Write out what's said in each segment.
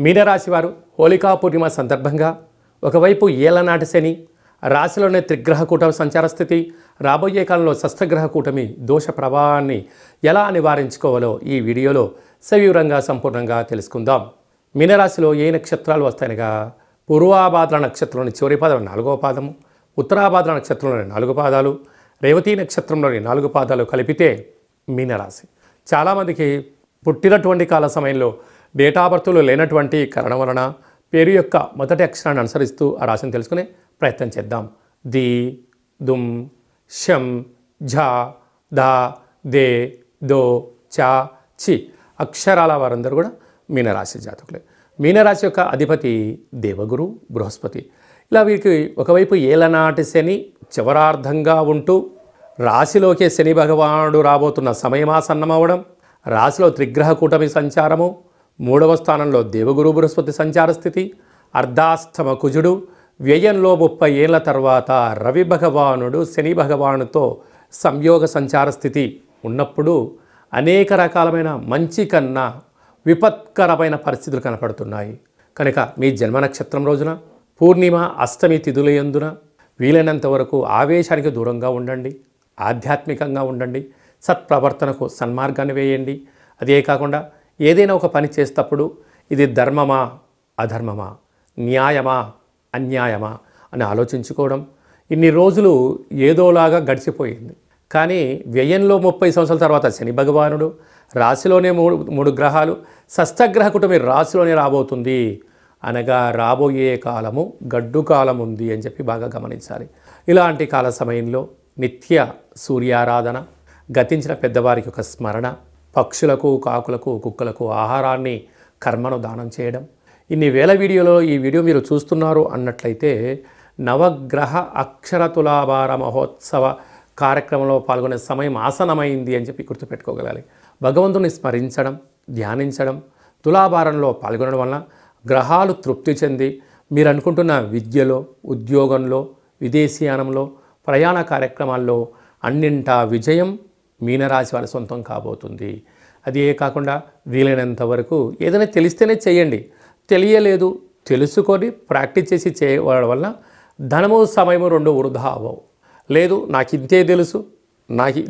మీనరాశి వారు హోళికా పూర్ణిమ సందర్భంగా ఒకవైపు ఏలనాటి శని, రాశిలోనే త్రిగ్రహ కూటమి సంచార స్థితి, రాబోయే కాలంలో షష్ఠగ్రహ కూటమి దోష ప్రభావాన్ని ఎలా నివారించుకోవాలో ఈ వీడియోలో సవివరంగా సంపూర్ణంగా తెలుసుకుందాం. మీనరాశిలో ఏ నక్షత్రాలు వస్తాయనగా పూర్వాభాద్ర నక్షత్రంలోని చివరి పాదం 4వ పాదము, ఉత్తరాభాద్ర నక్షత్రంలోని 4 పాదాలు, రేవతి నక్షత్రంలోని 4 పాదాలు కలిపితే మీనరాశి. చాలామందికి పుట్టినటువంటి కాల సమయంలో డేటా బర్త్లు లేనటువంటి కారణం వలన పేరు యొక్క మొదటి అక్షరాన్ని అనుసరిస్తూ ఆ రాశిని తెలుసుకునే ప్రయత్నం చేద్దాం. ది, దుమ్, షం, ఝ, ద, దే, దో, చ, చి అక్షరాల వారందరూ కూడా మీనరాశి జాతకులే. మీనరాశి యొక్క అధిపతి దేవగురు బృహస్పతి. ఇలా వీరికి ఒకవైపు ఏలనాటి శని చివరార్థంగా ఉంటూ రాశిలోకే శని భగవానుడు రాబోతున్న సమయమాసన్నమవడం, రాశిలో త్రిగ్రహ కూటమి సంచారము, 3వ స్థానంలో దేవగురు బృహస్పతి సంచార స్థితి, అర్ధాష్టమ కుజుడు, వ్యయంలో 30 ఏళ్ల తర్వాత రవి భగవానుడు శని భగవానుతో సంయోగ సంచార స్థితి ఉన్నప్పుడు అనేక రకాలమైన మంచి కన్నా విపత్కరమైన పరిస్థితులు కనపడుతున్నాయి. కనుక మీ జన్మ నక్షత్రం రోజున పూర్ణిమ అష్టమి తిథుల యందున వీలైనంత వరకు ఆవేశానికి దూరంగా ఉండండి, ఆధ్యాత్మికంగా ఉండండి, సత్ప్రవర్తనకు సన్మార్గాన్ని వేయండి. అదే కాకుండా ఏదైనా ఒక పని చేసేటప్పుడు ఇది ధర్మమా అధర్మమా, న్యాయమా అన్యాయమా అని ఆలోచించుకోవడం. ఇన్ని రోజులు ఏదోలాగా గడిచిపోయింది. కానీ వ్యయంలో 30 సంవత్సరాల తర్వాత శని భగవానుడు, రాశిలోనే మూడు గ్రహాలు, షష్ఠగ్రహ కూటమి రాశిలోనే రాబోతుంది అనగా రాబోయే కాలము గడ్డు కాలం ఉంది అని చెప్పి బాగా గమనించాలి. ఇలాంటి కాల సమయంలో నిత్య సూర్యారాధన, గతించిన పెద్దవారికి ఒక స్మరణ, పక్షులకు కాకులకు కుక్కలకు ఆహారాన్ని కర్మను దానం చేయడం. ఇన్ని వేల వీడియోలో ఈ వీడియో మీరు చూస్తున్నారు అన్నట్లయితే నవగ్రహ అక్షర తులాభార మహోత్సవ కార్యక్రమంలో పాల్గొనే సమయం ఆసనమైంది అని చెప్పి గుర్తుపెట్టుకోగలాలి. భగవంతుని స్మరించడం, ధ్యానించడం, తులాభారంలో పాల్గొనడం వలన గ్రహాలు తృప్తి చెంది మీరు అనుకుంటున్న విద్యలో, ఉద్యోగంలో, విదేశీయానంలో, ప్రయాణ కార్యక్రమాల్లో అన్నింటా విజయం మీనరాశి వారి సొంతం కాబోతుంది. అదే కాకుండా వీలైనంత వరకు ఏదైనా తెలిస్తేనే చేయండి, తెలియలేదు తెలుసుకొని ప్రాక్టీస్ చేసి చేయడం వల్ల ధనము సమయము 2 వృధా అవ్వవు. లేదు నాకు ఇంతే తెలుసు,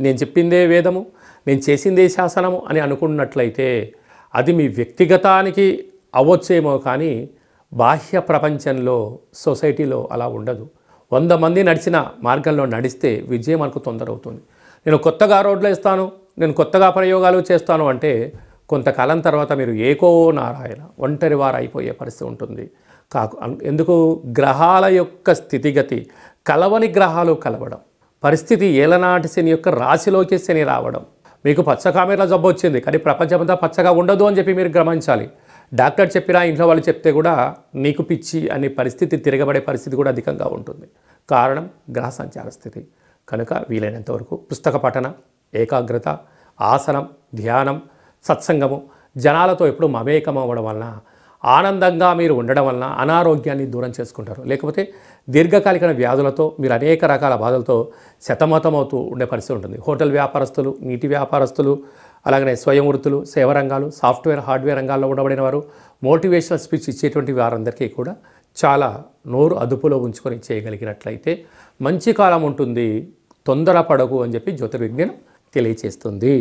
నేను చెప్పిందే వేదము, నేను చేసిందే శాసనము అని అనుకున్నట్లయితే అది మీ వ్యక్తిగతానికి అవ్వచ్చేమో కానీ బాహ్య ప్రపంచంలో సొసైటీలో అలా ఉండదు. 100 మంది నడిచిన మార్గంలో నడిస్తే విజయం మనకు తొందరవుతుంది. నేను కొత్తగా రోడ్లు వేస్తాను, నేను కొత్తగా ప్రయోగాలు చేస్తాను అంటే కొంతకాలం తర్వాత మీరు ఏకో నారాయణ ఒంటరి వారు అయిపోయే పరిస్థితి ఉంటుంది. ఎందుకు గ్రహాల యొక్క స్థితిగతి, కలవని గ్రహాలు కలవడం, పరిస్థితి ఏలనాటి శని యొక్క రాశిలోకి శని రావడం. మీకు పచ్చకామెర్ల జబ్బు వచ్చింది కానీ ప్రపంచమంతా పచ్చగా ఉండదు అని చెప్పి మీరు గమనించాలి. డాక్టర్ చెప్పినా ఇంట్లో వాళ్ళు చెప్తే కూడా నీకు పిచ్చి అనే పరిస్థితి, తిరగబడే పరిస్థితి కూడా అధికంగా ఉంటుంది. కారణం గ్రహ సంచార స్థితి. కనుక వీలైనంత వరకు పుస్తక పఠన, ఏకాగ్రత, ఆసనం, ధ్యానం, సత్సంగము, జనాలతో ఎప్పుడు మమేకం అవ్వడం వలన, ఆనందంగా మీరు ఉండడం వలన అనారోగ్యాన్ని దూరం చేసుకుంటారు. లేకపోతే దీర్ఘకాలిక వ్యాధులతో మీరు అనేక రకాల బాధలతో సతమతమవుతూ ఉండే పరిస్థితి ఉంటుంది. హోటల్ వ్యాపారస్తులు, నీటి వ్యాపారస్తులు, అలాగనే స్వయం వృత్తులు, సేవ రంగాలు, సాఫ్ట్వేర్ హార్డ్వేర్ రంగాల్లో ఉండబడిన వారు, మోటివేషనల్ స్పీచ్ ఇచ్చేటువంటి వారందరికీ కూడా చాలా నోరు అదుపులో ఉంచుకొని చేయగలిగినట్లయితే మంచి కాలం ఉంటుంది. తొందరపడకు అని చెప్పి జ్యోతిర్విజ్ఞానం తెలియచేస్తుంది.